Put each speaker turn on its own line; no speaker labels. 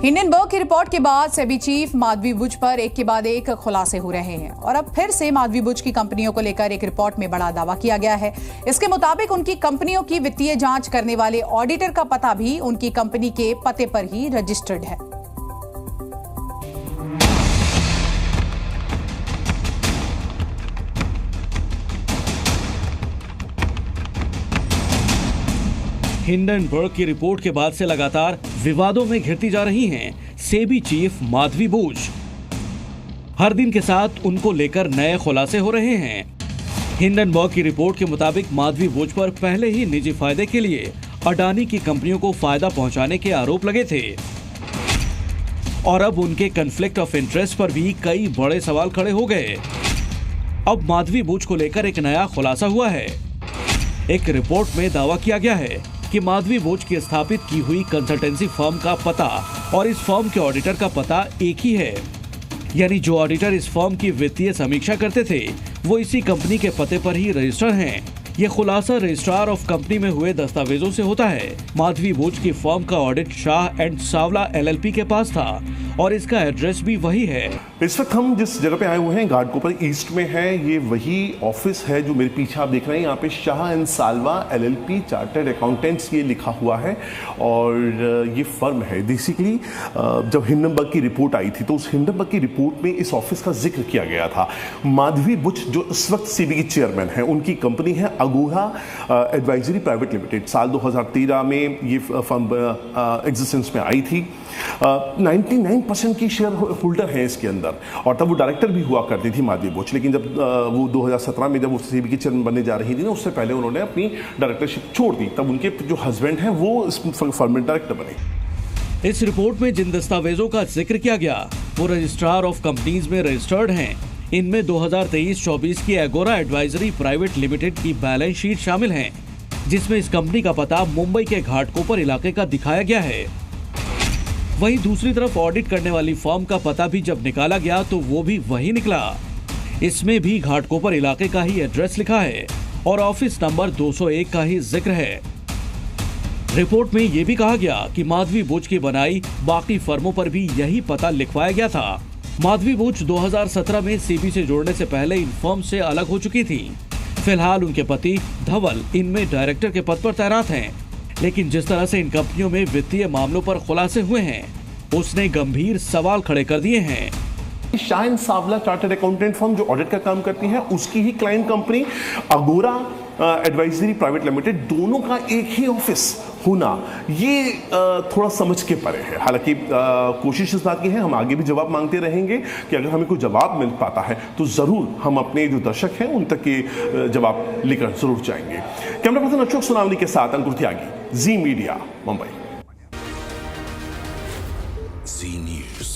Hindenburg की report के बाद सेबी चीफ माधवी बुच पर एक के बाद एक खुलासे हो रहे हैं और अब फिर से माधवी बुच की कंपनियों को लेकर एक रिपोर्ट में बड़ा दावा किया गया है। इसके मुताबिक उनकी कंपनियों की वित्तीय जांच करने वाले ऑडिटर का पता भी उनकी कंपनी के पते पर ही रजिस्टर्ड है।
हिंडनबर्ग की रिपोर्ट के बाद से लगातार विवादों में घिरती जा रही हैं सेबी चीफ माधवी बुच। हर दिन के साथ उनको लेकर नए खुलासे हो रहे हैं। हिंडनबर्ग की रिपोर्ट के मुताबिक माधवी बुच पर पहले ही निजी फायदे के लिए अडानी की कंपनियों को फायदा पहुंचाने के आरोप लगे थे और अब उनके कॉन्फ्लिक्ट ऑफ इंटरेस्ट पर भी कई बड़े सवाल खड़े हो गए। अब माधवी बुच को लेकर एक नया खुलासा हुआ है। एक रिपोर्ट में दावा किया गया है कि माधवी बुच की स्थापित की हुई कंसल्टेंसी फर्म का पता और इस फर्म के ऑडिटर का पता एक ही है, यानी जो ऑडिटर इस फर्म की वित्तीय समीक्षा करते थे वो इसी कंपनी के पते पर ही रजिस्टर हैं। ये खुलासा रजिस्ट्रार ऑफ कंपनी में हुए दस्तावेजों से होता है। माधवी बुच की फर्म का audit Shah and Sawla LLP के पास था और इसका एड्रेस भी वही है।
इस वक्त हम जिस जगह पे आए हुए हैं घाटकोपर ईस्ट में है। ये वही ऑफिस है जो मेरे पीछे आप देख रहे हैं। यहाँ पे Shah and Salva LLP chartered accountants ये लिखा हुआ है और ये फर्म है। बेसिकली जब हिंडनबर्ग की रिपोर्ट आई थी तो उस हिंडनबर्ग की रिपोर्ट में इस ऑफिस का जिक्र किया गया था। माधवी बुच जो इस वक्त सेबी की चेयरमैन है, उनकी कंपनी है अगोरा एडवाइजरी प्राइवेट लिमिटेड। साल 2013 में ये फर्म एग्जिस्टेंस में आई थी। 99% की शेयर होल्डर है इसके अंदर और तब वो डायरेक्टर भी हुआ करती थी माधवी बुच। लेकिन जब वो 2017 में जब वो सेबी की चेयरमैन बनने जा रही थी ना, उससे पहले उन्होंने अपनी डायरेक्टरशिप छोड़ दी। तब उनके जो हस्बैंड हैं वो इस फर्म में डायरेक्टर बने।
इस रिपोर्ट में जिन दस्तावेजों का जिक्र किया गया वो रजिस्ट्रार ऑफ कंपनीज में रजिस्टर्ड हैं। इनमें 2023-24 की अगोरा एडवाइजरी प्राइवेट लिमिटेड की बैलेंस शीट शामिल है, जिसमें इस कंपनी का पता मुंबई के घाटकोपर इलाके का दिखाया गया है। वहीं दूसरी तरफ ऑडिट करने वाली फर्म का पता भी जब निकाला गया तो वो भी वही निकला। इसमें भी घाटकोपर इलाके का ही एड्रेस लिखा है और ऑफिस नंबर 201 का ही जिक्र है। रिपोर्ट में ये भी कहा गया कि माधवी बुच की बनाई बाकी फर्मों पर भी यही पता लिखवाया गया था। माधवी बुच 2017 में सेबी से जोड़ने से पहले इन फर्म से अलग हो चुकी थी। फिलहाल उनके पति धवल इनमें डायरेक्टर के पद पर तैनात हैं, लेकिन जिस तरह से इन कंपनियों में वित्तीय मामलों पर खुलासे हुए हैं उसने गंभीर सवाल खड़े कर दिए हैं।
Shah and Sawla chartered accountant firm जो ऑडिट का काम करती है, उसकी ही क्लाइंट कंपनी अगोरा एडवाइजरी प्राइवेट लिमिटेड, दोनों का एक ही ऑफिस होना ये थोड़ा समझ के परे है। हालांकि कोशिश इस बात की है, हम आगे भी जवाब मांगते रहेंगे कि अगर हमें कोई जवाब मिल पाता है तो जरूर हम अपने जो दर्शक हैं उन तक के जवाब लेकर जरूर जाएंगे। कैमरा पर्सन अशोक सोनावनी के साथ अंकुर त्यागी, जी मीडिया, मुंबई।
जी न्यूज़।